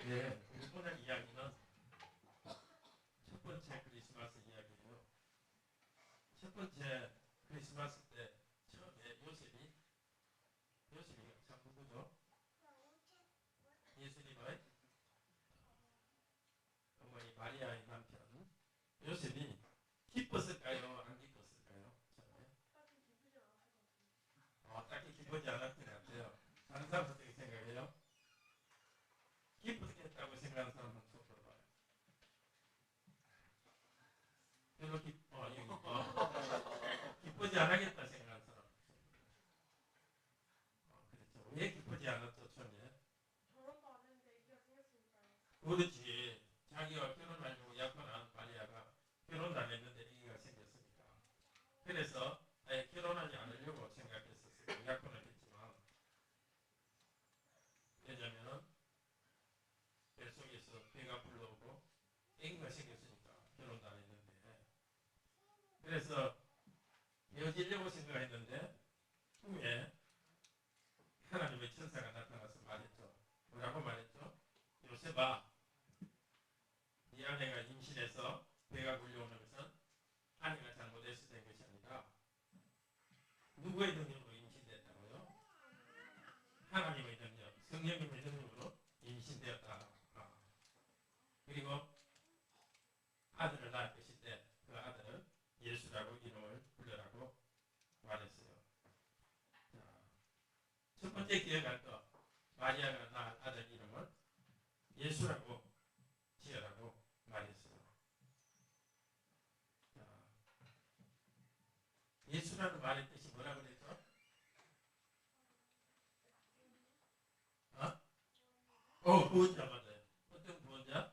예, 우리 오늘 이야기는 첫 번째 크리스마스 이야기예요. 첫 번째 크리스마스 때 처음에 요셉이가 참 누구죠? 예수님의 어머니 마리아의 남편 요셉이 기뻤을까요? 안 기뻤을까요? 처음에? 딱히 기쁘지 않았던 것 같아요. 다른 사람 어떻게 생각해요? 기쁘겠다고 생각하는 사람은 손 들어봐요. 별로 기쁘지 않겠다 생각하는 사람. 그렇죠. 왜 기쁘지 않았죠, 처음에? 결혼도 안 했는데 애기가 생겼으니까요. 그렇지. 자기가 결혼하려고 약혼한 마리아가 결혼도 안 했는데 아기가 생겼으니까. 그래서 아예 결혼하지 않으려고 생각했었어요. 약혼을 했지만. 왜냐면 뱃속에서 배가 불러오고 아기가 생겼으니까 결혼도 안 했는데. 그래서 헤어지려고 생각했는데 후에 하나님의 천사가 나타나서 말했죠. 뭐라고 말했죠? 요셉아, 네 아내가 임신해서 배가 불려오는 것은 아내가 잘못해서 된 것이 아니라 누구의 능력으로 임신됐다고요? 하나님의 능력, 성령님의 능력으로 임신되었다. 그리고 아들을 낳을 것인데 그 아들은 예수라고 이름을 불러라고 말했어요. 자, 첫 번째 기억할 거, 마리아가 낳은 아들 이름을 예수라고 지어라고 말했어요. 자, 예수라는 말의 뜻이 뭐라고 그랬죠? 구원자 맞아요. 어떤 구원자?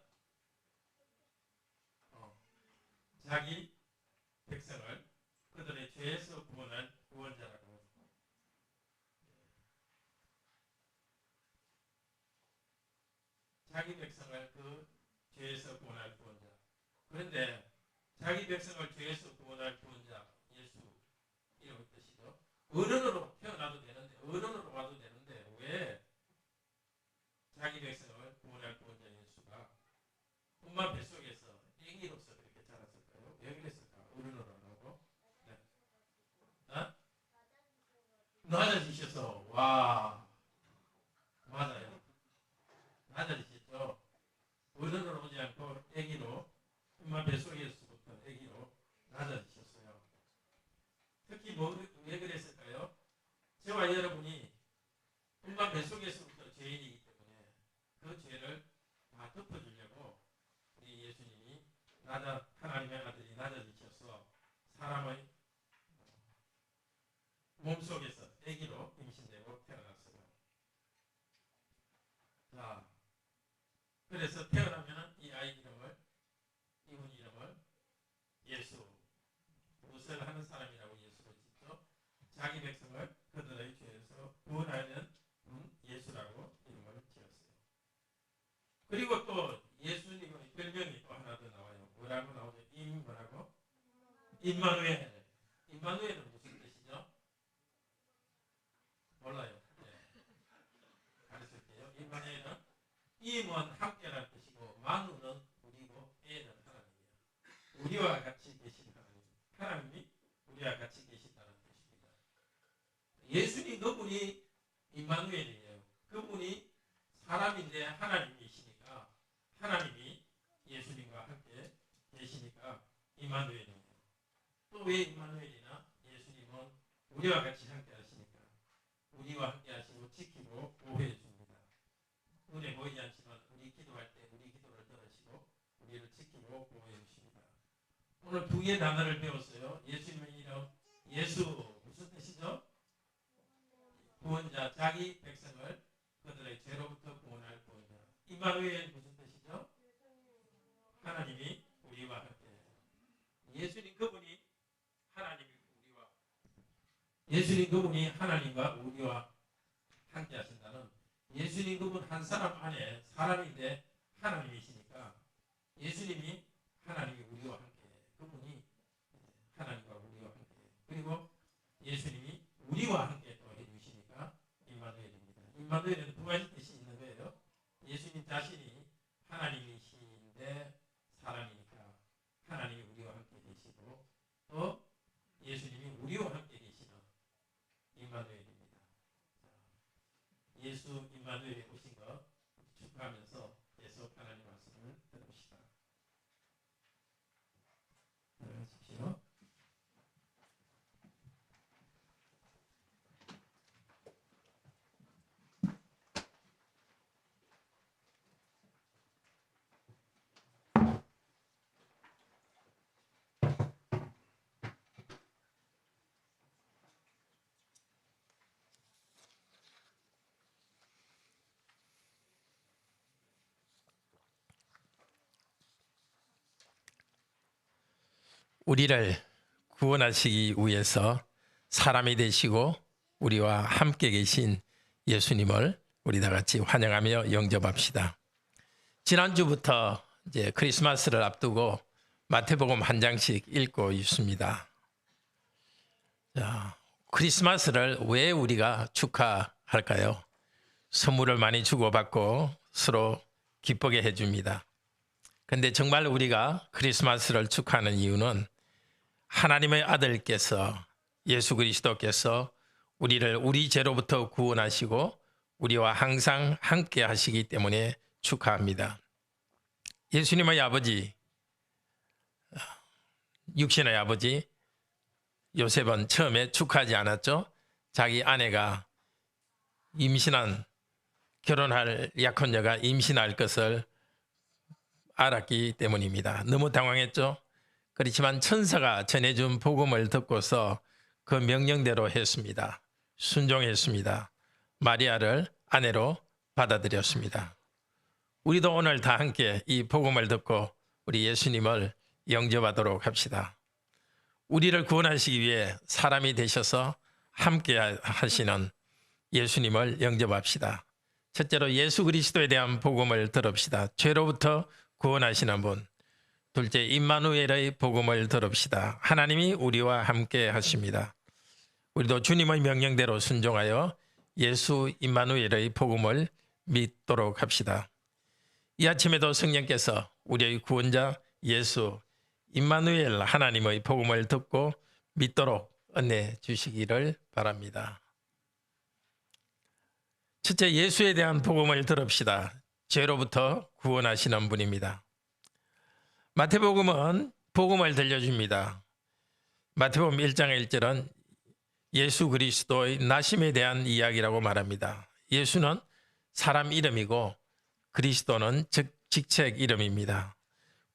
자기 백성을 그들의 죄에서 구원할 구원자라고. 자기 백성을 그 죄에서 구원할 구원자. 그런데 자기 백성을 죄에서 구원할 구원자 예수 이런 뜻이죠. 어른으로 태어나도 되는데 어른으로 와도 되는데 왜 자기 백성을 구원할 구원자 예수가 엄마 뱃속에서 애기로서 그렇게 자랐을까요? 왜 그랬을까? 어른으로 안 하고. 네. 낮아지셔서 와 맞아요. 낮아지셨죠. 어른으로 오지 않고 애기로 엄마 뱃속에서부터 애기로 낮아지셨어요. 특히 왜 그랬을까요? 저와 여러분이 엄마 뱃속에서부터 죄인이기 때문에 그 죄를 다 덮어주려고 우리 예수님이 하나님의 아들이 낮아지셔서 사람의 몸속에서 아기로 임신되고 태어났어요. 자, 그래서 태어나면 이 아이 이름을 이분 이름을 예수 무엇을 하는 사람이라고 예수를 짓죠. 자기 백성을 그들의 죄에서 구원하는 예수라고 이름을 지었어요. 그리고 또 예수님의 별명이 또 하나 더 나와요. 뭐라고 나오죠? 뭐라고? 임마누엘. 임마누엘은 무슨 뜻이죠? 몰라요. 네. 가르칠게요. 임마누엘은 임은 함께라는 뜻이고 만우는 우리고 애는 하나님이에요. 우리와 같이 계신 하나님. 하나님이 우리와 같이 계신다는 뜻입니다. 예수님 그분이 임마누엘이에요. 그분이 사람인데 하나님이시니까 하나님이 예수님과 함께 계시니까 임마누엘이에요. 또 왜 임마누엘이나 예수님은 우리와 같이 함께 하시니까 우리와 함께 하시고 지키고 보호해 줍니다. 눈에 보이지 않지만 우리 기도할 때 우리 기도를 들으시고 우리를 지키고 보호해 주십니다. 오늘 두 개의 단어를 배웠어요. 예수님의 이름 예수 무슨 뜻이죠? 구원자, 자기 백성을 그들의 죄로부터 구원할 구원자. 임마누엘 무슨 뜻이죠? 하나님이 우리와 함께. 예수님 그분이 하나님과 우리와 함께 하신다는 예수님 그분 한 사람 안에 사람인데 하나님이시니까 예수님이 하나님이 우리와 함께 그분이 하나님과 우리와 함께 그리고 예수님이 우리와 함께 또 해주시니까 임마누엘입니다. 임마누엘은 두 가지 뜻이 있는 거예요. 예수님 자신이 예수 임마누엘이 오신 거 축하하면서 계속 하나님 말씀을 들읍시다. 들어가십시오. 우리를 구원하시기 위해서 사람이 되시고 우리와 함께 계신 예수님을 우리 다 같이 환영하며 영접합시다. 지난주부터 이제 크리스마스를 앞두고 마태복음 한 장씩 읽고 있습니다. 자, 크리스마스를 왜 우리가 축하할까요? 선물을 많이 주고받고 서로 기쁘게 해줍니다. 그런데 정말 우리가 크리스마스를 축하하는 이유는 하나님의 아들께서 예수 그리스도께서 우리를 우리 죄로부터 구원하시고 우리와 항상 함께 하시기 때문에 축하합니다. 예수님의 아버지, 육신의 아버지 요셉은 처음에 축하하지 않았죠. 자기 아내가 결혼할 약혼녀가 임신할 것을 알았기 때문입니다. 너무 당황했죠. 그렇지만 천사가 전해준 복음을 듣고서 그 명령대로 했습니다. 순종했습니다. 마리아를 아내로 받아들였습니다. 우리도 오늘 다 함께 이 복음을 듣고 우리 예수님을 영접하도록 합시다. 우리를 구원하시기 위해 사람이 되셔서 함께 하시는 예수님을 영접합시다. 첫째로 예수 그리스도에 대한 복음을 들읍시다. 죄로부터 구원하시는 분. 둘째, 임마누엘의 복음을 들읍시다. 하나님이 우리와 함께 하십니다. 우리도 주님의 명령대로 순종하여 예수 임마누엘의 복음을 믿도록 합시다. 이 아침에도 성령께서 우리의 구원자 예수 임마누엘 하나님의 복음을 듣고 믿도록 은혜 주시기를 바랍니다. 첫째, 예수에 대한 복음을 들읍시다. 죄로부터 구원하시는 분입니다. 마태복음은 복음을 들려줍니다. 마태복음 1장 1절은 예수 그리스도의 나심에 대한 이야기라고 말합니다. 예수는 사람 이름이고 그리스도는 직책 이름입니다.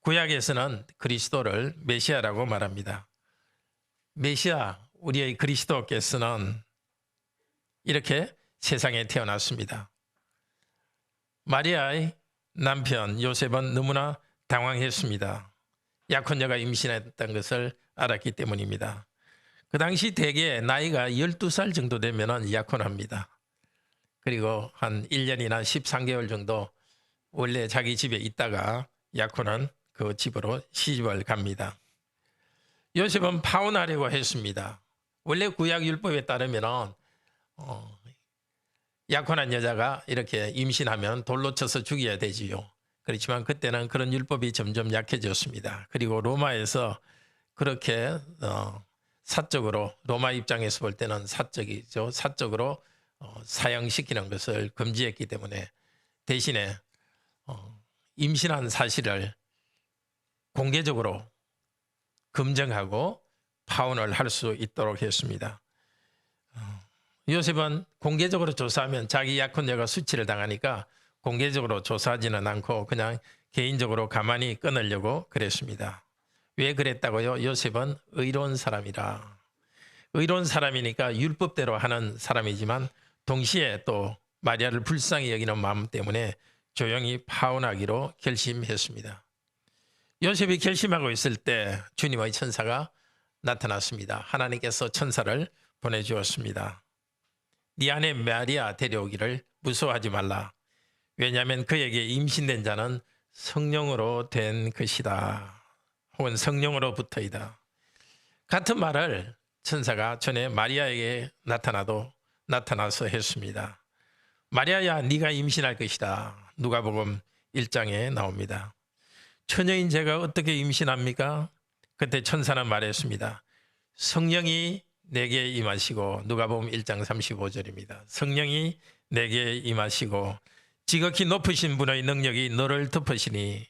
구약에서는 그리스도를 메시아라고 말합니다. 메시아, 우리의 그리스도께서는 이렇게 세상에 태어났습니다. 마리아의 남편 요셉은 너무나 당황했습니다. 약혼녀가 임신했던 것을 알았기 때문입니다. 그 당시 대개 나이가 12살 정도 되면 약혼합니다. 그리고 한 1년이나 13개월 정도 원래 자기 집에 있다가 약혼한 그 집으로 시집을 갑니다. 요셉은 파혼하려고 했습니다. 원래 구약 율법에 따르면 약혼한 여자가 이렇게 임신하면 돌로 쳐서 죽여야 되지요. 그렇지만 그때는 그런 율법이 점점 약해졌습니다. 그리고 로마에서 그렇게 사적으로, 로마 입장에서 볼 때는 사적이죠. 사적으로 사형시키는 것을 금지했기 때문에 대신에 임신한 사실을 공개적으로 검증하고 파혼을 할 수 있도록 했습니다. 요셉은 공개적으로 조사하면 자기 약혼녀가 수치를 당하니까 공개적으로 조사하지는 않고 그냥 개인적으로 가만히 끊으려고 그랬습니다. 왜 그랬다고요? 요셉은 의로운 사람이라. 의로운 사람이니까 율법대로 하는 사람이지만 동시에 또 마리아를 불쌍히 여기는 마음 때문에 조용히 파혼하기로 결심했습니다. 요셉이 결심하고 있을 때 주님의 천사가 나타났습니다. 하나님께서 천사를 보내주었습니다. 네 아내 마리아 데려오기를 무서워하지 말라. 왜냐하면 그에게 임신된 자는 성령으로 된 것이다. 혹은 성령으로부터이다. 같은 말을 천사가 전에 마리아에게 나타나서 했습니다. 마리아야, 네가 임신할 것이다. 누가복음 1장에 나옵니다. 처녀인 제가 어떻게 임신합니까? 그때 천사는 말했습니다. 성령이 내게 임하시고, 누가복음 1장 35절입니다. 성령이 내게 임하시고 지극히 높으신 분의 능력이 너를 덮으시니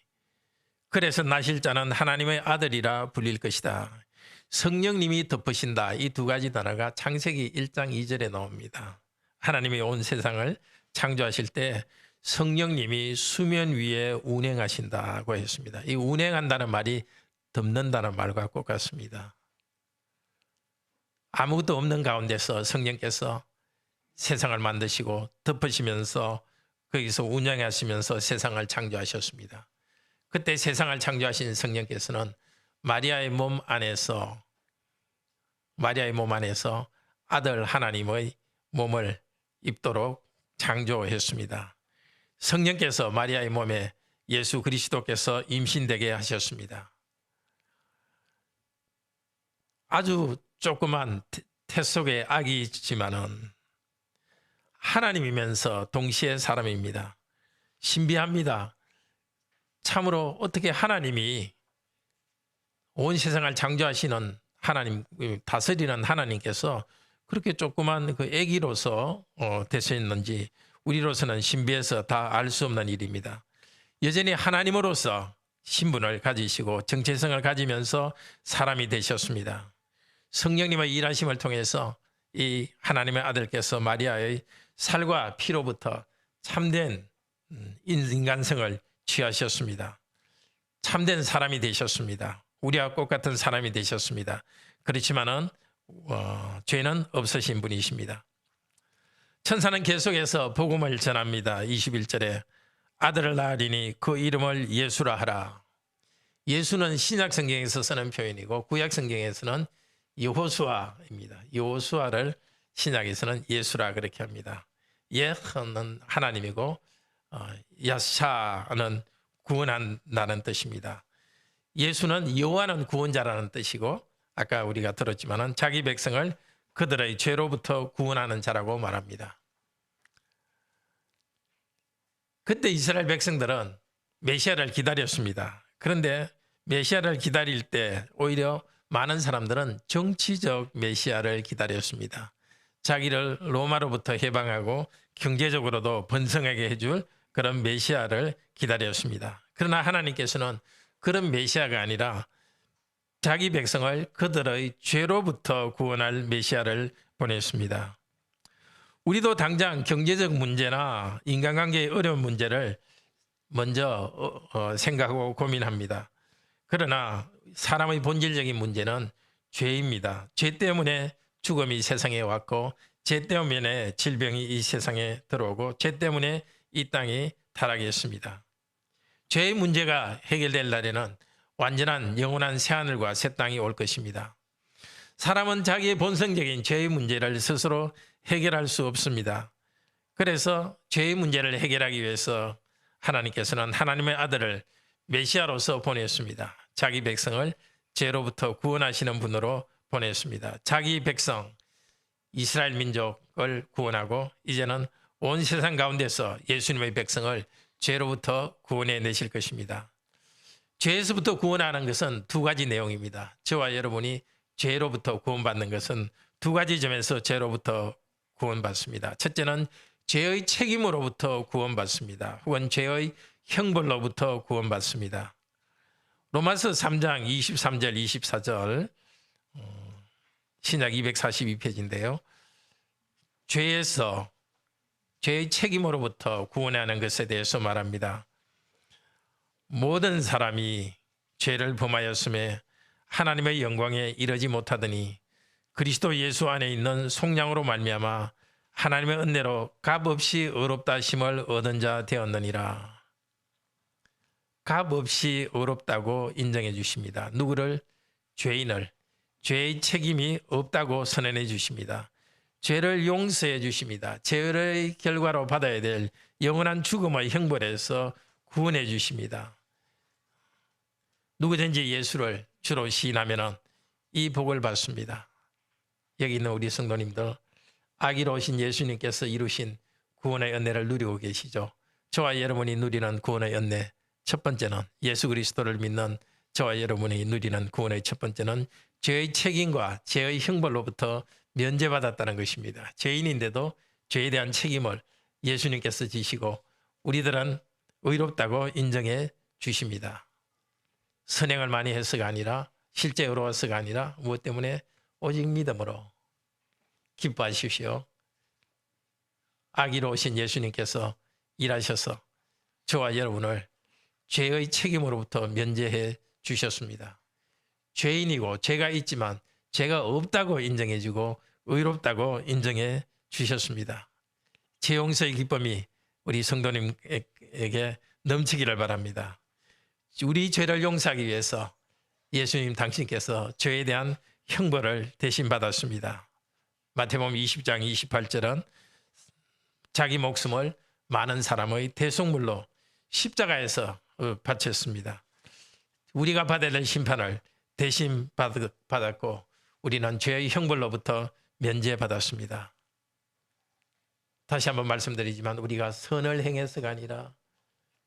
그래서 나실 자는 하나님의 아들이라 불릴 것이다. 성령님이 덮으신다. 이 두 가지 단어가 창세기 1장 2절에 나옵니다. 하나님이 온 세상을 창조하실 때 성령님이 수면 위에 운행하신다고 했습니다. 이 운행한다는 말이 덮는다는 말과 똑같습니다. 아무것도 없는 가운데서 성령께서 세상을 만드시고 덮으시면서 거기서 운영하시면서 세상을 창조하셨습니다. 그때 세상을 창조하신 성령께서는 마리아의 몸 안에서 아들 하나님의 몸을 입도록 창조했습니다. 성령께서 마리아의 몸에 예수 그리스도께서 임신되게 하셨습니다. 아주 조그만 태 속에 아기이지만은 하나님이면서 동시에 사람입니다. 신비합니다. 참으로 어떻게 하나님이 온 세상을 창조하시는 하나님, 다스리는 하나님께서 그렇게 조그만 그 아기로서 되셨는지 우리로서는 신비해서 다 알 수 없는 일입니다. 여전히 하나님으로서 신분을 가지시고 정체성을 가지면서 사람이 되셨습니다. 성령님의 일하심을 통해서 이 하나님의 아들께서 마리아의 살과 피로부터 참된 인간성을 취하셨습니다. 참된 사람이 되셨습니다. 우리와 똑같은 사람이 되셨습니다. 그렇지만은 죄는 없으신 분이십니다. 천사는 계속해서 복음을 전합니다. 21절에 아들을 낳으리니 그 이름을 예수라 하라. 예수는 신약 성경에서 쓰는 표현이고 구약 성경에서는 여호수아입니다. 여호수아를 신약에서는 예수라 그렇게 합니다. 예는 하나님이고 야샤는 구원한다는 뜻입니다. 예수는 여호와는 구원자라는 뜻이고 아까 우리가 들었지만은 자기 백성을 그들의 죄로부터 구원하는 자라고 말합니다. 그때 이스라엘 백성들은 메시아를 기다렸습니다. 그런데 메시아를 기다릴 때 오히려 많은 사람들은 정치적 메시아를 기다렸습니다. 자기를 로마로부터 해방하고 경제적으로도 번성하게 해줄 그런 메시아를 기다렸습니다. 그러나 하나님께서는 그런 메시아가 아니라 자기 백성을 그들의 죄로부터 구원할 메시아를 보냈습니다. 우리도 당장 경제적 문제나 인간관계의 어려운 문제를 먼저 생각하고 고민합니다. 그러나 사람의 본질적인 문제는 죄입니다. 죄 때문에 죽음이 세상에 왔고 죄 때문에 질병이 이 세상에 들어오고 죄 때문에 이 땅이 타락했습니다. 죄의 문제가 해결될 날에는 완전한 영원한 새하늘과 새 땅이 올 것입니다. 사람은 자기의 본성적인 죄의 문제를 스스로 해결할 수 없습니다. 그래서 죄의 문제를 해결하기 위해서 하나님께서는 하나님의 아들을 메시아로서 보냈습니다. 자기 백성을 죄로부터 구원하시는 분으로 보냈습니다. 자기 백성 이스라엘 민족을 구원하고 이제는 온 세상 가운데서 예수님의 백성을 죄로부터 구원해 내실 것입니다. 죄에서부터 구원하는 것은 두 가지 내용입니다. 저와 여러분이 죄로부터 구원받는 것은 두 가지 점에서 죄로부터 구원받습니다. 첫째는 죄의 책임으로부터 구원받습니다. 혹은 죄의 형벌로부터 구원받습니다. 로마서 3장 23절 24절 신약 242페이지인데요. 죄의 책임으로부터 구원하는 것에 대해서 말합니다. 모든 사람이 죄를 범하였음에 하나님의 영광에 이르지 못하더니 그리스도 예수 안에 있는 속량으로 말미암아 하나님의 은혜로 값없이 의롭다 하심을 얻은 자 되었느니라. 값없이 의롭다고 인정해 주십니다. 누구를? 죄인을. 죄의 책임이 없다고 선언해 주십니다. 죄를 용서해 주십니다. 죄의 결과로 받아야 될 영원한 죽음의 형벌에서 구원해 주십니다. 누구든지 예수를 주로 시인하면 이 복을 받습니다. 여기 있는 우리 성도님들, 아기로 오신 예수님께서 이루신 구원의 은혜를 누리고 계시죠. 저와 여러분이 누리는 구원의 은혜, 첫 번째는 예수 그리스도를 믿는 저와 여러분이 누리는 구원의 첫 번째는 죄의 책임과 죄의 형벌로부터 면제받았다는 것입니다. 죄인인데도 죄에 대한 책임을 예수님께서 지시고 우리들은 의롭다고 인정해 주십니다. 선행을 많이 해서가 아니라 실제 의로워서가 아니라 무엇 때문에 오직 믿음으로 기뻐하십시오. 아기로 오신 예수님께서 일하셔서 저와 여러분을 죄의 책임으로부터 면제해 주셨습니다. 죄인이고 죄가 있지만 죄가 없다고 인정해주고 의롭다고 인정해 주셨습니다. 죄 용서의 기쁨이 우리 성도님에게 넘치기를 바랍니다. 우리 죄를 용서하기 위해서 예수님 당신께서 죄에 대한 형벌을 대신 받았습니다. 마태복음 20장 28절은 자기 목숨을 많은 사람의 대속물로 십자가에서 바쳤습니다. 우리가 받아야 될 심판을 대신 받았고 우리는 죄의 형벌로부터 면제받았습니다. 다시 한번 말씀드리지만 우리가 선을 행해서가 아니라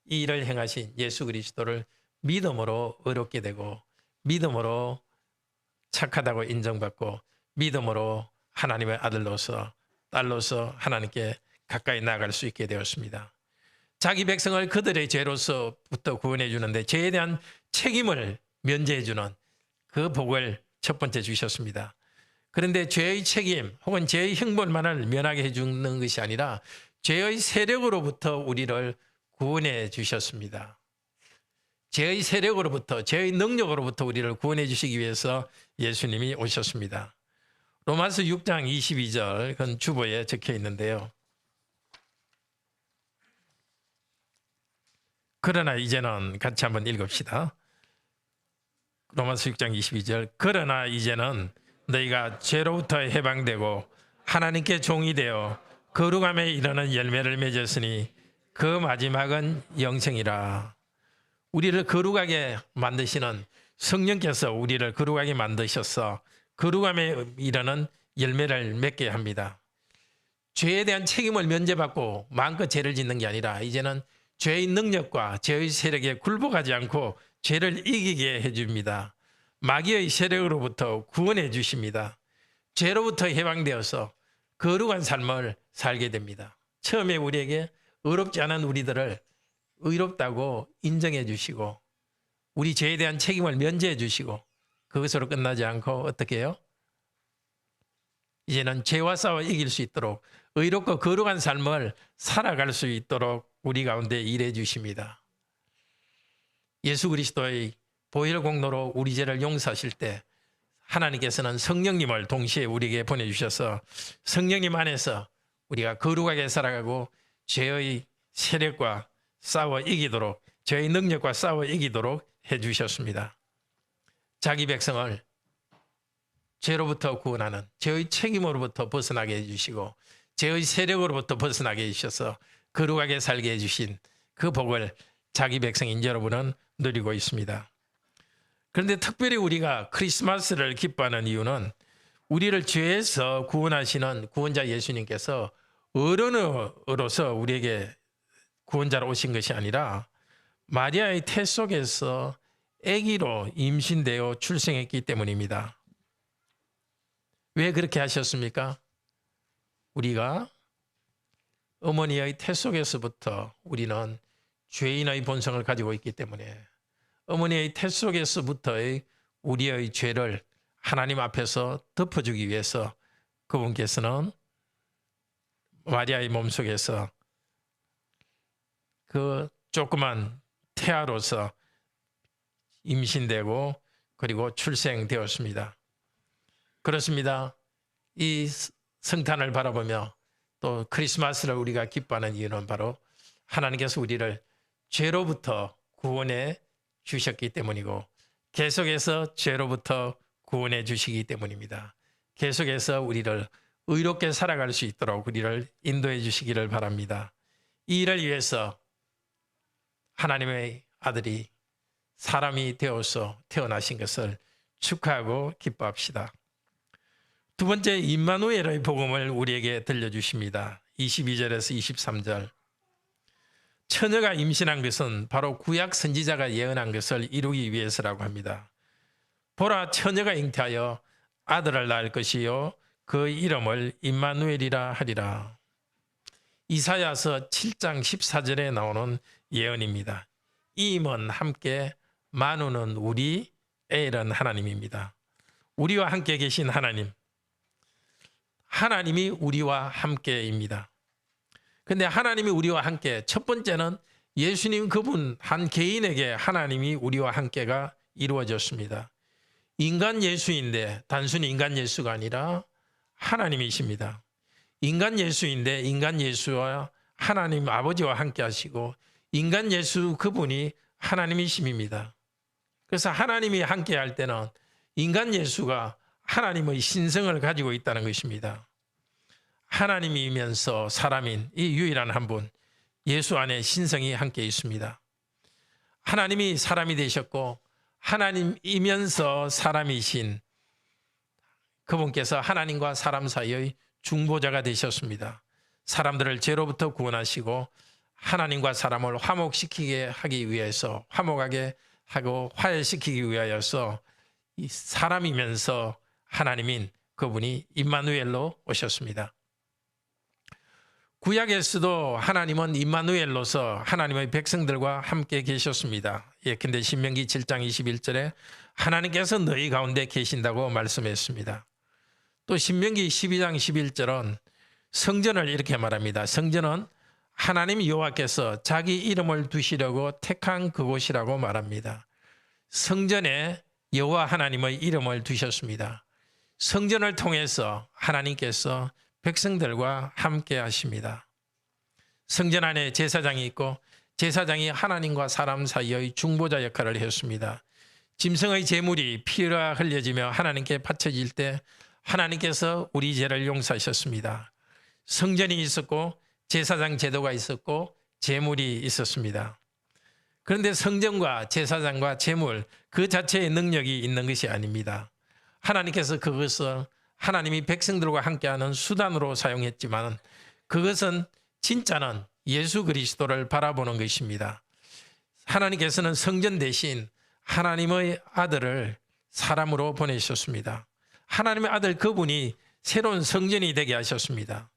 이 일을 행하신 예수 그리스도를 믿음으로 의롭게 되고 믿음으로 착하다고 인정받고 믿음으로 하나님의 아들로서 딸로서 하나님께 가까이 나아갈 수 있게 되었습니다. 자기 백성을 그들의 죄로서부터 구원해 주는데 죄에 대한 책임을 면제해 주는 그 복을 첫 번째 주셨습니다. 그런데 죄의 책임 혹은 죄의 형벌만을 면하게 해주는 것이 아니라 죄의 세력으로부터 우리를 구원해 주셨습니다. 죄의 세력으로부터 죄의 능력으로부터 우리를 구원해 주시기 위해서 예수님이 오셨습니다. 로마서 6장 22절 그건 주보에 적혀 있는데요. 그러나 이제는 같이 한번 읽읍시다. 로마서 6장 22절 그러나 이제는 너희가 죄로부터 해방되고 하나님께 종이 되어 거룩함에 이르는 열매를 맺었으니 그 마지막은 영생이라. 우리를 거룩하게 만드시는 성령께서 우리를 거룩하게 만드셔서 거룩함에 이르는 열매를 맺게 합니다. 죄에 대한 책임을 면제받고 마음껏 죄를 짓는 게 아니라 이제는 죄의 능력과 죄의 세력에 굴복하지 않고 죄를 이기게 해줍니다. 마귀의 세력으로부터 구원해 주십니다. 죄로부터 해방되어서 거룩한 삶을 살게 됩니다. 처음에 우리에게 의롭지 않은 우리들을 의롭다고 인정해 주시고 우리 죄에 대한 책임을 면제해 주시고 그것으로 끝나지 않고 어떻게 해요? 이제는 죄와 싸워 이길 수 있도록 의롭고 거룩한 삶을 살아갈 수 있도록 우리 가운데 일해 주십니다. 예수 그리스도의 보혈 공로로 우리 죄를 용서하실 때 하나님께서는 성령님을 동시에 우리에게 보내주셔서 성령님 안에서 우리가 거룩하게 살아가고 죄의 세력과 싸워 이기도록 죄의 능력과 싸워 이기도록 해주셨습니다. 자기 백성을 죄로부터 구원하는 죄의 책임으로부터 벗어나게 해주시고 죄의 세력으로부터 벗어나게 해주셔서 거룩하게 살게 해주신 그 복을 자기 백성인 여러분은 누리고 있습니다. 그런데 특별히 우리가 크리스마스를 기뻐하는 이유는 우리를 죄에서 구원하시는 구원자 예수님께서 어른으로서 우리에게 구원자로 오신 것이 아니라 마리아의 태 속에서 아기로 임신되어 출생했기 때문입니다. 왜 그렇게 하셨습니까? 우리가 어머니의 태 속에서부터 우리는 죄인의 본성을 가지고 있기 때문에 어머니의 태 속에서부터의 우리의 죄를 하나님 앞에서 덮어주기 위해서 그분께서는 마리아의 몸속에서 그 조그만 태아로서 임신되고 그리고 출생되었습니다. 그렇습니다. 이 성탄을 바라보며 또 크리스마스를 우리가 기뻐하는 이유는 바로 하나님께서 우리를 죄로부터 구원해 주셨기 때문이고 계속해서 죄로부터 구원해 주시기 때문입니다. 계속해서 우리를 의롭게 살아갈 수 있도록 우리를 인도해 주시기를 바랍니다. 이 일을 위해서 하나님의 아들이 사람이 되어서 태어나신 것을 축하하고 기뻐합시다. 두 번째, 임마누엘의 복음을 우리에게 들려주십니다. 22절에서 23절. 처녀가 임신한 것은 바로 구약 선지자가 예언한 것을 이루기 위해서라고 합니다. 보라, 처녀가 잉태하여 아들을 낳을 것이요 그 이름을 임마누엘이라 하리라. 이사야서 7장 14절에 나오는 예언입니다. 이임은 함께 만우는 우리 에일은 하나님입니다. 우리와 함께 계신 하나님, 하나님이 우리와 함께입니다. 그런데 하나님이 우리와 함께, 첫 번째는 예수님 그분 한 개인에게 하나님이 우리와 함께가 이루어졌습니다. 인간 예수인데 단순히 인간 예수가 아니라 하나님이십니다. 인간 예수인데 인간 예수와 하나님 아버지와 함께 하시고 인간 예수 그분이 하나님이심입니다. 그래서 하나님이 함께 할 때는 인간 예수가 하나님의 신성을 가지고 있다는 것입니다. 하나님이면서 사람인 이 유일한 한 분, 예수 안에 신성이 함께 있습니다. 하나님이 사람이 되셨고 하나님이면서 사람이신 그분께서 하나님과 사람 사이의 중보자가 되셨습니다. 사람들을 죄로부터 구원하시고 하나님과 사람을 화목시키게 하기 위해서, 화목하게 하고 화해시키기 위하여서 이 사람이면서 하나님인 그분이 임마누엘로 오셨습니다. 구약에서도 하나님은 임마누엘로서 하나님의 백성들과 함께 계셨습니다. 예컨대 신명기 7장 21절에 하나님께서 너희 가운데 계신다고 말씀했습니다. 또 신명기 12장 11절은 성전을 이렇게 말합니다. 성전은 하나님 여호와께서 자기 이름을 두시려고 택한 그곳이라고 말합니다. 성전에 여호와 하나님의 이름을 두셨습니다. 성전을 통해서 하나님께서 백성들과 함께 하십니다. 성전 안에 제사장이 있고 제사장이 하나님과 사람 사이의 중보자 역할을 했습니다. 짐승의 제물이 피가 흘려지며 하나님께 바쳐질 때 하나님께서 우리 죄를 용서하셨습니다. 성전이 있었고 제사장 제도가 있었고 제물이 있었습니다. 그런데 성전과 제사장과 제물 그 자체의 능력이 있는 것이 아닙니다. 하나님께서 그것을 하나님이 백성들과 함께하는 수단으로 사용했지만 그것은 진짜는 예수 그리스도를 바라보는 것입니다. 하나님께서는 성전 대신 하나님의 아들을 사람으로 보내셨습니다. 하나님의 아들 그분이 새로운 성전이 되게 하셨습니다.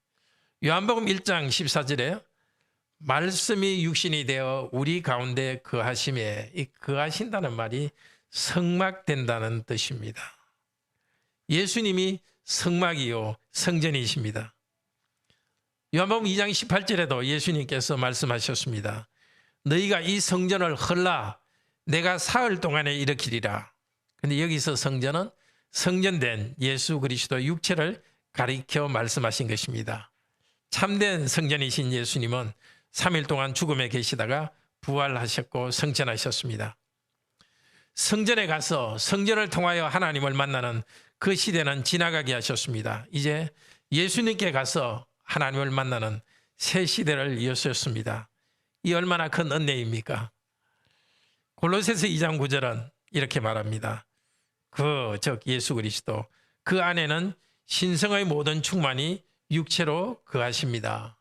요한복음 1장 14절에 말씀이 육신이 되어 우리 가운데 거하심에, 이 거하신다는 말이 성막된다는 뜻입니다. 예수님이 성막이요 성전이십니다. 요한복음 2장 18절에도 예수님께서 말씀하셨습니다. 너희가 이 성전을 헐라 내가 사흘 동안에 일으키리라. 그런데 여기서 성전은 성전된 예수 그리스도 육체를 가리켜 말씀하신 것입니다. 참된 성전이신 예수님은 3일 동안 죽음에 계시다가 부활하셨고 성천하셨습니다. 성전에 가서 성전을 통하여 하나님을 만나는 그 시대는 지나가게 하셨습니다. 이제 예수님께 가서 하나님을 만나는 새 시대를 여셨습니다. 이 얼마나 큰 은혜입니까? 골로새서 2장 9절은 이렇게 말합니다. 즉 예수 그리스도 그 안에는 신성의 모든 충만이 육체로 거하십니다.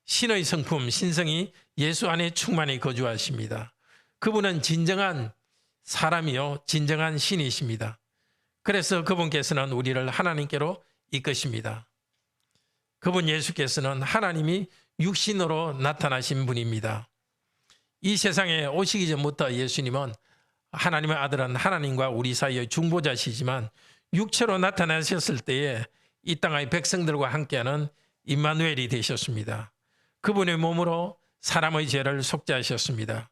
신의 성품 신성이 예수 안에 충만히 거주하십니다. 그분은 진정한 사람이요 진정한 신이십니다. 그래서 그분께서는 우리를 하나님께로 이끄십니다. 그분 예수께서는 하나님이 육신으로 나타나신 분입니다. 이 세상에 오시기 전부터 예수님은 하나님의 아들은 하나님과 우리 사이의 중보자시지만 육체로 나타나셨을 때에 이 땅의 백성들과 함께하는 임마누엘이 되셨습니다. 그분의 몸으로 사람의 죄를 속죄하셨습니다.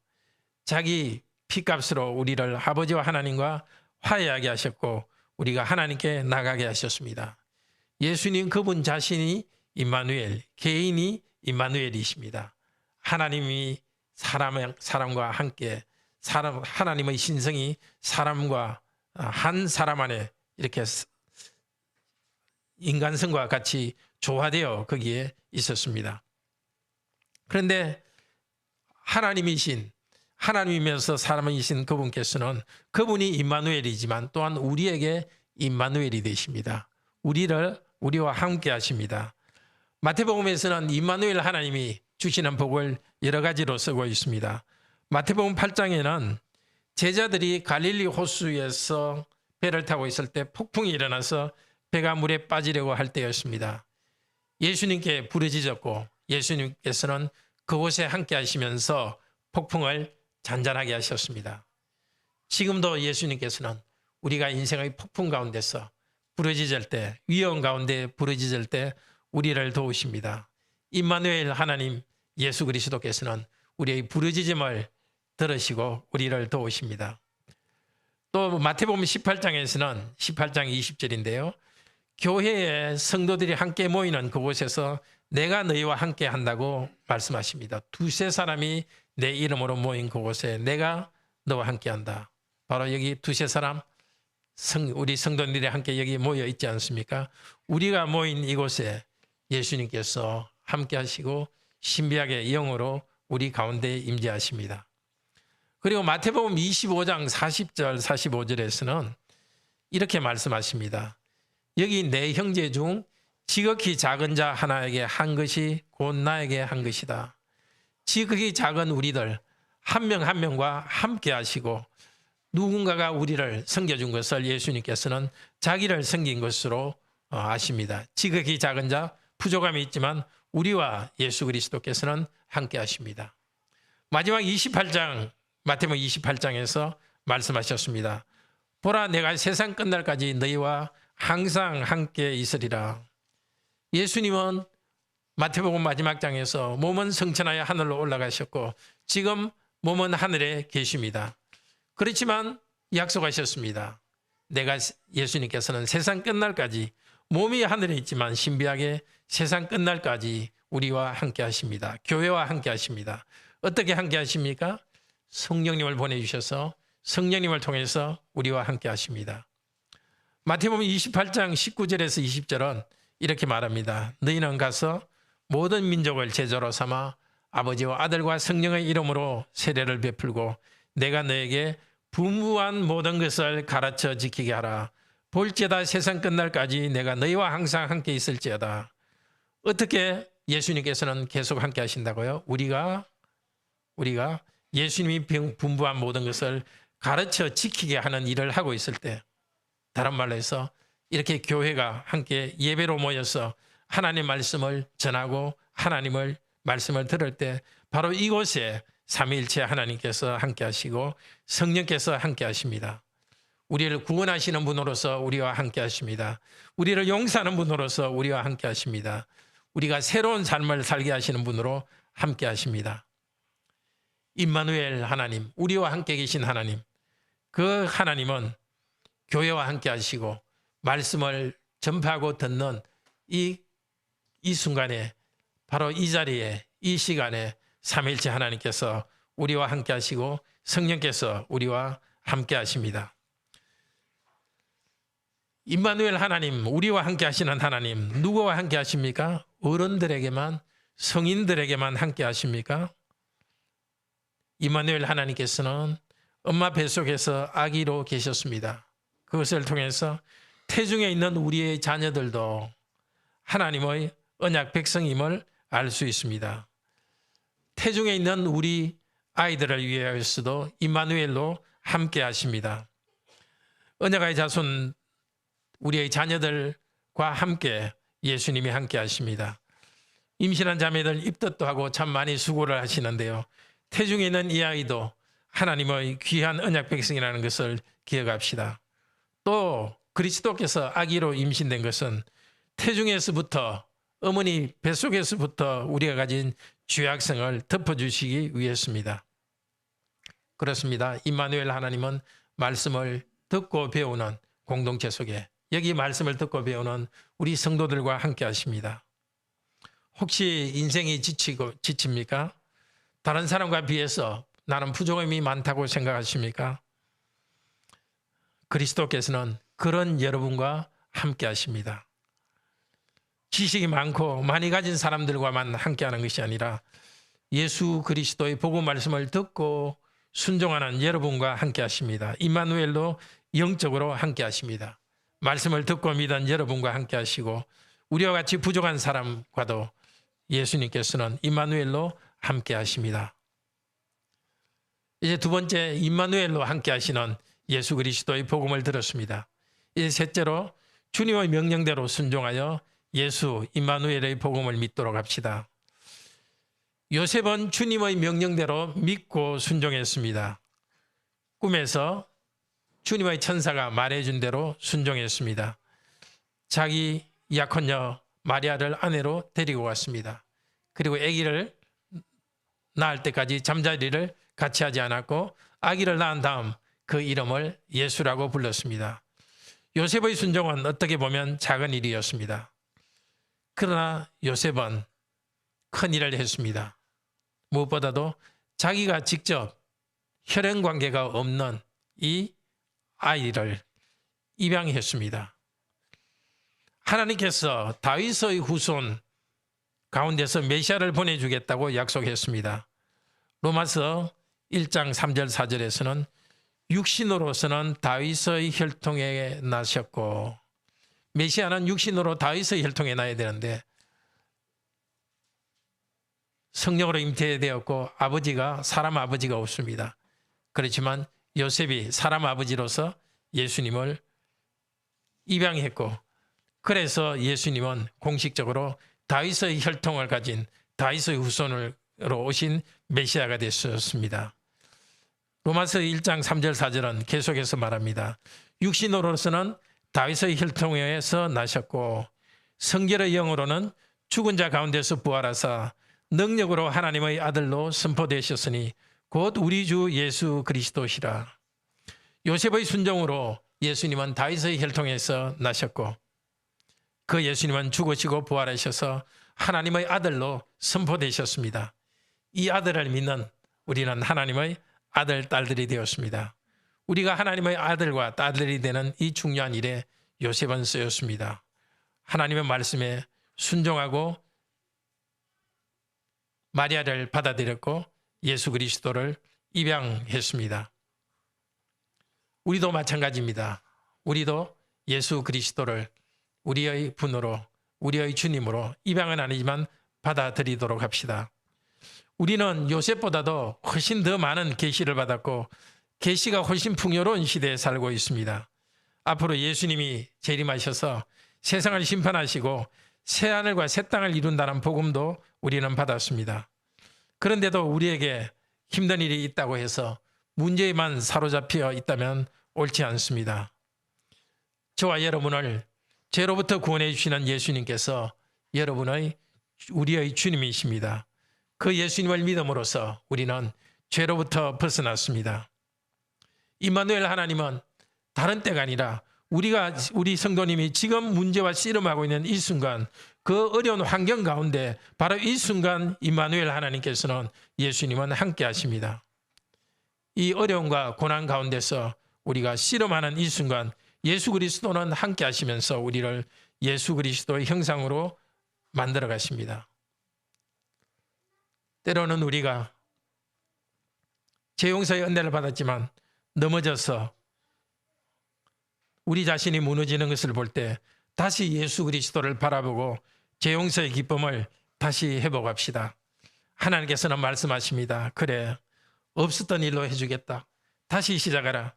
자기 피값으로 우리를 아버지와 하나님과 화해하게 하셨고 우리가 하나님께 나가게 하셨습니다. 예수님 그분 자신이 임마누엘, 개인이 임마누엘이십니다. 하나님이 사람과 함께 하나님의 신성이 사람과 한 사람 안에 이렇게 인간성과 같이 조화되어 거기에 있었습니다. 그런데 하나님이면서 사람이신 그분께서는 그분이 임마누엘이지만 또한 우리에게 임마누엘이 되십니다. 우리와 함께 하십니다. 마태복음에서는 임마누엘 하나님이 주시는 복을 여러 가지로 쓰고 있습니다. 마태복음 8장에는 제자들이 갈릴리 호수에서 배를 타고 있을 때 폭풍이 일어나서 배가 물에 빠지려고 할 때였습니다. 예수님께 부르짖었고 예수님께서는 그곳에 함께 하시면서 폭풍을 잔잔하게 하셨습니다. 지금도 예수님께서는 우리가 인생의 폭풍 가운데서 부르짖을 때, 위험 가운데 부르짖을 때 우리를 도우십니다. 임마누엘 하나님 예수 그리스도께서는 우리의 부르짖음을 들으시고 우리를 도우십니다. 또 마태복음 18장에서는 18장 20절인데요. 교회에 성도들이 함께 모이는 그곳에서 내가 너희와 함께 한다고 말씀하십니다. 두세 사람이 내 이름으로 모인 그곳에 내가 너와 함께 한다. 바로 여기 두세 사람 우리 성도들이 함께 여기 모여 있지 않습니까? 우리가 모인 이곳에 예수님께서 함께 하시고 신비하게 영으로 우리 가운데 임재하십니다. 그리고 마태복음 25장 40절 45절에서는 이렇게 말씀하십니다. 여기 내 형제 중 지극히 작은 자 하나에게 한 것이 곧 나에게 한 것이다. 지극히 작은 우리들 한 명 한 명과 함께 하시고 누군가가 우리를 섬겨준 것을 예수님께서는 자기를 섬긴 것으로 아십니다. 지극히 작은 자, 부족함이 있지만 우리와 예수 그리스도께서는 함께 하십니다. 마지막 28장, 마태복음 28장에서 말씀하셨습니다. 보라, 내가 세상 끝날까지 너희와 항상 함께 있으리라. 예수님은 마태복음 마지막 장에서 몸은 성천하여 하늘로 올라가셨고 지금 몸은 하늘에 계십니다. 그렇지만 약속하셨습니다. 예수님께서는 세상 끝날까지 몸이 하늘에 있지만 신비하게 세상 끝날까지 우리와 함께 하십니다. 교회와 함께 하십니다. 어떻게 함께 하십니까? 성령님을 보내주셔서 성령님을 통해서 우리와 함께 하십니다. 마태복음 28장 19절에서 20절은 이렇게 말합니다. 너희는 가서 모든 민족을 제자로 삼아 아버지와 아들과 성령의 이름으로 세례를 베풀고 내가 너에게 분부한 모든 것을 가르쳐 지키게 하라. 볼지어다 세상 끝날까지 내가 너희와 항상 함께 있을지어다. 어떻게 예수님께서는 계속 함께 하신다고요? 우리가 예수님이 분부한 모든 것을 가르쳐 지키게 하는 일을 하고 있을 때, 다른 말로 해서 이렇게 교회가 함께 예배로 모여서 하나님의 말씀을 전하고 하나님의 말씀을 들을 때 바로 이곳에 삼위일체 하나님께서 함께 하시고 성령께서 함께 하십니다. 우리를 구원하시는 분으로서 우리와 함께 하십니다. 우리를 용서하는 분으로서 우리와 함께 하십니다. 우리가 새로운 삶을 살게 하시는 분으로 함께 하십니다. 임마누엘 하나님, 우리와 함께 계신 하나님, 그 하나님은 교회와 함께 하시고 말씀을 전파하고 듣는 이 순간에 바로 이 자리에 이 시간에 삼위일체 하나님께서 우리와 함께 하시고 성령께서 우리와 함께 하십니다. 임마누엘 하나님, 우리와 함께 하시는 하나님, 누구와 함께 하십니까? 어른들에게만, 성인들에게만 함께 하십니까? 임마누엘 하나님께서는 엄마 뱃속에서 아기로 계셨습니다. 그것을 통해서 태중에 있는 우리의 자녀들도 하나님의 언약 백성임을 알 수 있습니다. 태중에 있는 우리 아이들을 위하여서도 임마누엘로 함께 하십니다. 언약의 자손 우리의 자녀들과 함께 예수님이 함께 하십니다. 임신한 자매들 입덧도 하고 참 많이 수고를 하시는데요. 태중에 있는 이 아이도 하나님의 귀한 언약 백성이라는 것을 기억합시다. 또 그리스도께서 아기로 임신된 것은 태중에서부터 어머니 뱃속에서부터 우리가 가진 죄악성을 덮어주시기 위해서입니다. 그렇습니다. 임마누엘 하나님은 말씀을 듣고 배우는 공동체 속에 여기 말씀을 듣고 배우는 우리 성도들과 함께 하십니다. 혹시 인생이 지칩니까? 다른 사람과 비해서 나는 부족함이 많다고 생각하십니까? 그리스도께서는 그런 여러분과 함께 하십니다. 지식이 많고 많이 가진 사람들과만 함께하는 것이 아니라 예수 그리스도의 복음 말씀을 듣고 순종하는 여러분과 함께 하십니다. 임마누엘로 영적으로 함께 하십니다. 말씀을 듣고 믿은 여러분과 함께 하시고 우리와 같이 부족한 사람과도 예수님께서는 임마누엘로 함께 하십니다. 이제 두 번째, 임마누엘로 함께 하시는 예수 그리스도의 복음을 들었습니다. 이제 셋째로 주님의 명령대로 순종하여 예수 임마누엘의 복음을 믿도록 합시다. 요셉은 주님의 명령대로 믿고 순종했습니다. 꿈에서 주님의 천사가 말해준 대로 순종했습니다. 자기 약혼녀 마리아를 아내로 데리고 왔습니다. 그리고 아기를 낳을 때까지 잠자리를 같이 하지 않았고 아기를 낳은 다음 그 이름을 예수라고 불렀습니다. 요셉의 순종은 어떻게 보면 작은 일이었습니다. 그러나 요셉은 큰 일을 했습니다. 무엇보다도 자기가 직접 혈연 관계가 없는 이 아이를 입양했습니다. 하나님께서 다윗의 후손 가운데서 메시아를 보내주겠다고 약속했습니다. 로마서 1장 3절 4절에서는 육신으로서는 다윗의 혈통에 나셨고, 메시아는 육신으로 다윗의 혈통에 나야 되는데 성령으로 잉태되었고 아버지가 사람 아버지가 없습니다. 그렇지만 요셉이 사람 아버지로서 예수님을 입양했고, 그래서 예수님은 공식적으로 다윗의 혈통을 가진 다윗의 후손으로 오신 메시아가 되셨습니다. 로마서 1장 3절 4절은 계속해서 말합니다. 육신으로서는 다윗의 혈통에서 나셨고 성결의 영으로는 죽은 자 가운데서 부활하사 능력으로 하나님의 아들로 선포되셨으니 곧 우리 주 예수 그리스도시라. 요셉의 순종으로 예수님은 다윗의 혈통에서 나셨고 그 예수님은 죽으시고 부활하셔서 하나님의 아들로 선포되셨습니다. 이 아들을 믿는 우리는 하나님의 아들, 딸들이 되었습니다. 우리가 하나님의 아들과 딸들이 되는 이 중요한 일에 요셉은 쓰였습니다. 하나님의 말씀에 순종하고 마리아를 받아들였고 예수 그리스도를 입양했습니다. 우리도 마찬가지입니다. 우리도 예수 그리스도를 우리의 분으로, 우리의 주님으로 입양은 아니지만 받아들이도록 합시다. 우리는 요셉보다도 훨씬 더 많은 계시를 받았고 계시가 훨씬 풍요로운 시대에 살고 있습니다. 앞으로 예수님이 재림하셔서 세상을 심판하시고 새하늘과 새 땅을 이룬다는 복음도 우리는 받았습니다. 그런데도 우리에게 힘든 일이 있다고 해서 문제에만 사로잡혀 있다면 옳지 않습니다. 저와 여러분을 죄로부터 구원해 주시는 예수님께서 우리의 주님이십니다. 그 예수님을 믿음으로써 우리는 죄로부터 벗어났습니다. 임마누엘 하나님은 다른 때가 아니라 우리 성도님이 지금 문제와 씨름하고 있는 이 순간, 그 어려운 환경 가운데 바로 이 순간 임마누엘 하나님께서는 예수님은 함께 하십니다. 이 어려움과 고난 가운데서 우리가 씨름하는 이 순간 예수 그리스도는 함께 하시면서 우리를 예수 그리스도의 형상으로 만들어 가십니다. 때로는 우리가 죄 용서의 은혜를 받았지만 넘어져서 우리 자신이 무너지는 것을 볼 때 다시 예수 그리스도를 바라보고 죄 용서의 기쁨을 다시 회복합시다. 하나님께서는 말씀하십니다. 그래, 없었던 일로 해주겠다. 다시 시작하라.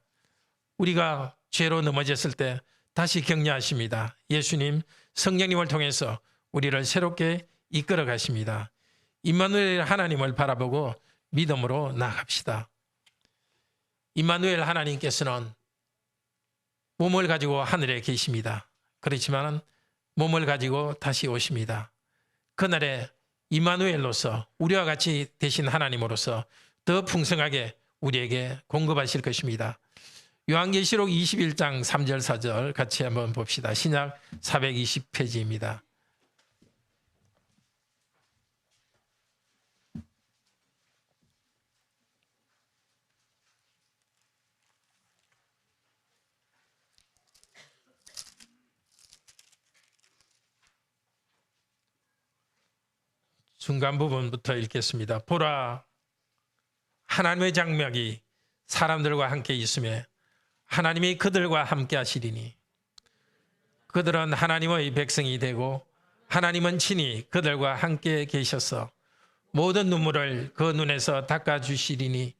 우리가 죄로 넘어졌을 때 다시 격려하십니다. 예수님, 성령님을 통해서 우리를 새롭게 이끌어 가십니다. 임마누엘 하나님을 바라보고 믿음으로 나아갑시다. 임마누엘 하나님께서는 몸을 가지고 하늘에 계십니다. 그렇지만 몸을 가지고 다시 오십니다. 그날에 임마누엘로서 우리와 같이 되신 하나님으로서 더 풍성하게 우리에게 공급하실 것입니다. 요한계시록 21장 3절 4절 같이 한번 봅시다. 신약 420페이지입니다. 중간 부분부터 읽겠습니다. 보라, 하나님의 장막이 사람들과 함께 있으며 하나님이 그들과 함께 하시리니 그들은 하나님의 백성이 되고 하나님은 친히 그들과 함께 계셔서 모든 눈물을 그 눈에서 닦아주시리니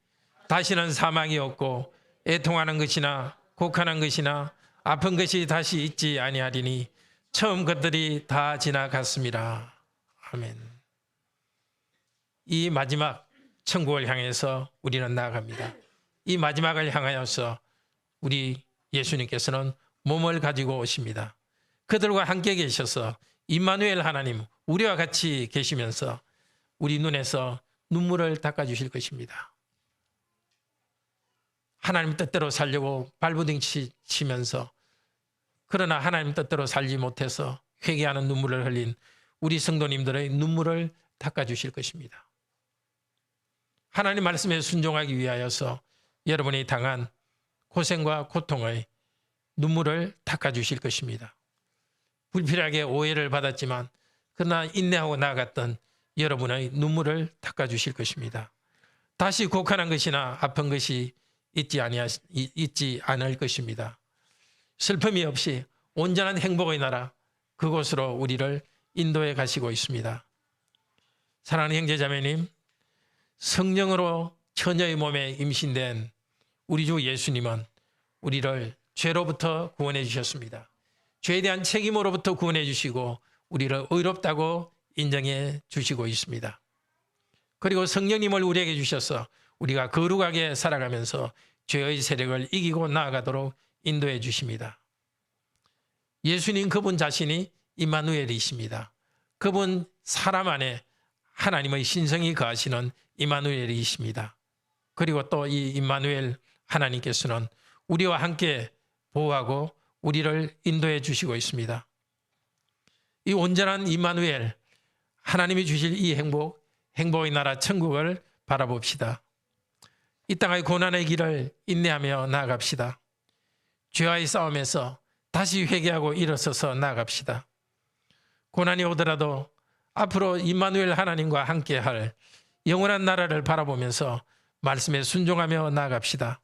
다시는 사망이 없고 애통하는 것이나 곡하는 것이나 아픈 것이 다시 있지 아니하리니 처음 것들이 다 지나갔습니다. 아멘. 이 마지막 천국을 향해서 우리는 나아갑니다. 이 마지막을 향하여서 우리 예수님께서는 몸을 가지고 오십니다. 그들과 함께 계셔서 임마누엘 하나님, 우리와 같이 계시면서 우리 눈에서 눈물을 닦아주실 것입니다. 하나님 뜻대로 살려고 발부둥치면서 그러나 하나님 뜻대로 살지 못해서 회개하는 눈물을 흘린 우리 성도님들의 눈물을 닦아주실 것입니다. 하나님 말씀에 순종하기 위하여서 여러분이 당한 고생과 고통의 눈물을 닦아주실 것입니다. 불필요하게 오해를 받았지만 그러나 인내하고 나아갔던 여러분의 눈물을 닦아주실 것입니다. 다시 곡한한 것이나 아픈 것이 있지 않을 것입니다. 슬픔이 없이 온전한 행복의 나라 그곳으로 우리를 인도해 가시고 있습니다. 사랑하는 형제자매님, 성령으로 처녀의 몸에 임신된 우리 주 예수님은 우리를 죄로부터 구원해 주셨습니다. 죄에 대한 책임으로부터 구원해 주시고 우리를 의롭다고 인정해 주시고 있습니다. 그리고 성령님을 우리에게 주셔서 우리가 거룩하게 살아가면서 죄의 세력을 이기고 나아가도록 인도해 주십니다. 예수님 그분 자신이 임마누엘이십니다. 그분 사람 안에 하나님의 신성이 거하시는 임마누엘이십니다. 그리고 또 이 임마누엘 하나님께서는 우리와 함께 보호하고 우리를 인도해 주시고 있습니다. 이 온전한 임마누엘 하나님이 주실 이 행복의 나라 천국을 바라봅시다. 이 땅의 고난의 길을 인내하며 나아갑시다. 죄와의 싸움에서 다시 회개하고 일어서서 나아갑시다. 고난이 오더라도 앞으로 임마누엘 하나님과 함께할 영원한 나라를 바라보면서 말씀에 순종하며 나아갑시다.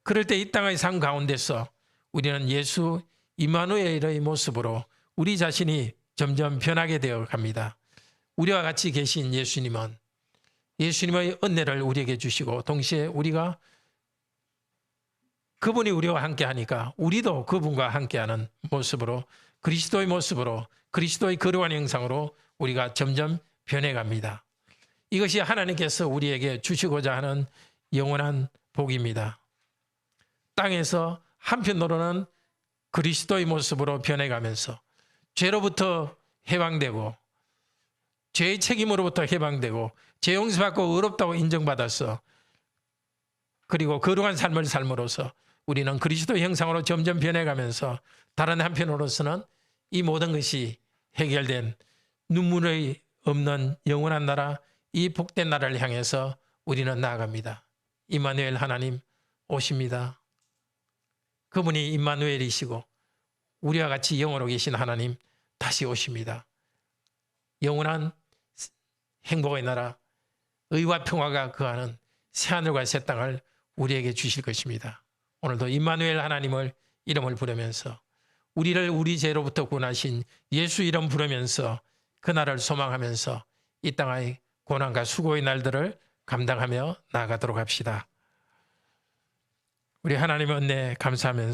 그럴 때 이 땅의 삶 가운데서 우리는 예수 임마누엘의 모습으로 우리 자신이 점점 변하게 되어 갑니다. 우리와 같이 계신 예수님은 예수님의 은혜를 우리에게 주시고 동시에 우리가 그분이 우리와 함께 하니까 우리도 그분과 함께하는 모습으로 그리스도의 모습으로 그리스도의 거룩한 형상으로 우리가 점점 변해갑니다. 이것이 하나님께서 우리에게 주시고자 하는 영원한 복입니다. 땅에서 한편으로는 그리스도의 모습으로 변해가면서 죄로부터 해방되고 죄의 책임으로부터 해방되고 죄 용서받고 의롭다고 인정받아서 그리고 거룩한 삶을 삶으로써 우리는 그리스도의 형상으로 점점 변해가면서 다른 한편으로서는 이 모든 것이 해결된 눈물의 없는 영원한 나라 이 복된 나라를 향해서 우리는 나아갑니다. 임마누엘 하나님 오십니다. 그분이 임마누엘이시고 우리와 같이 영으로 계신 하나님 다시 오십니다. 영원한 행복의 나라 의와 평화가 거하는 새하늘과 새 땅을 우리에게 주실 것입니다. 오늘도 임마누엘 하나님을 이름을 부르면서 우리를 우리 죄로부터 구원하신 예수 이름 부르면서 그날을 소망하면서 이 땅의 고난과 수고의 날들을 감당하며 나아가도록 합시다. 우리 하나님의 은혜 감사하면서